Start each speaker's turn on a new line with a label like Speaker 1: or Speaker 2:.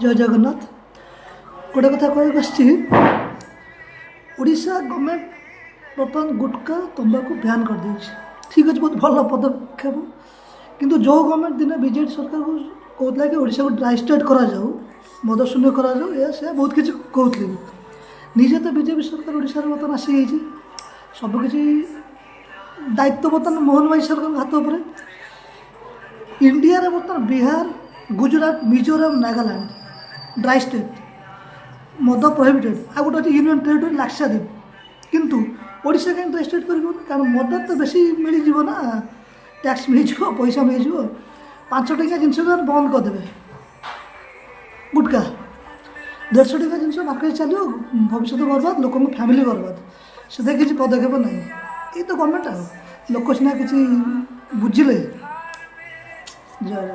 Speaker 1: जय जगन्नाथ। गोटे कथा कहूँ ओडिशा गवर्नमेंट बर्तमान गुटखा तंबाकू बैन कर दी। ठीक अच्छे बहुत भल पदक्षेप किंतु जो गवर्नमेंट दिन बीजेपी सरकार को कहला कि ओडिशा को ड्राई स्टेट करा जाऊ मद शून्य करा जाऊ या से बहुत किसी कहते निजे तो बीजेपी सरकार ओडिशा बर्तमान आसी सबकि दायित्व बर्तमान मोहन भाई सरकार हाथ उपर इंडिया रे बर्तमान बिहार गुजरात मिजोराम नागालैंड ड्राई स्टेट मद प्रोहिबिटेड आ गोटे अच्छे यूनियन टेरिटोरी लाक्षाद्वीप किंतु ओडिशा कहीं ड्राई स्टेट कर कारण मद तो बेसी मिल ना टैक्स मिल पैसा मिल 5 टकिया जिनस बंद करदे गुटखा 150 टकिया जिनस मार्केट चलो भविष्य बर्बाद लोक फैमिली बर्बाद से किसी पदक्षेप ना ये तो गवर्नमेंट आ लोक सीना किसी बुझे जय